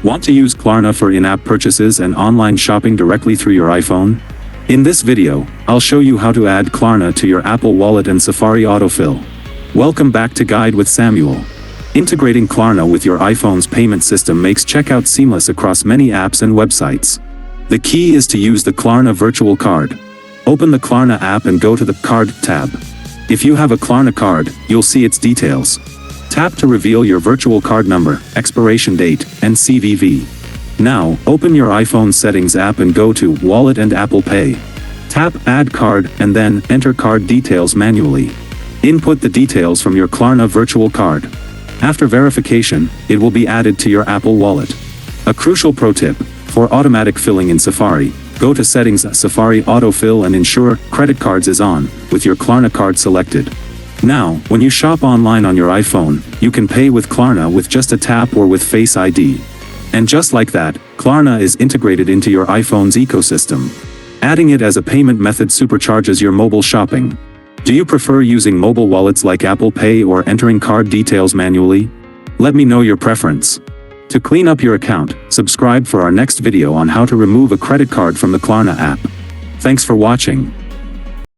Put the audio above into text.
Want to use Klarna for in-app purchases and online shopping directly through your iPhone? In this video, I'll show you how to add Klarna to your Apple Wallet and Safari autofill. Welcome back to Guide with Samuel. Integrating Klarna with your iPhone's payment system makes checkout seamless across many apps and websites. The key is to use the Klarna virtual card. Open the Klarna app and go to the Card tab. If you have a Klarna card, you'll see its details. Tap to reveal your virtual card number, expiration date, and CVV. Now, open your iPhone settings app and go to Wallet and Apple Pay. Tap Add Card and then enter card details manually. Input the details from your Klarna virtual card. After verification, it will be added to your Apple Wallet. A crucial pro tip: for automatic filling in Safari, go to Settings, Safari Autofill, and ensure Credit Cards is on, with your Klarna card selected. Now, when you shop online on your iPhone, you can pay with Klarna with just a tap or with Face ID. And just like that, Klarna is integrated into your iPhone's ecosystem. Adding it as a payment method supercharges your mobile shopping. Do you prefer using mobile wallets like Apple Pay or entering card details manually? Let me know your preference. To clean up your account, subscribe for our next video on how to remove a credit card from the Klarna app. Thanks for watching.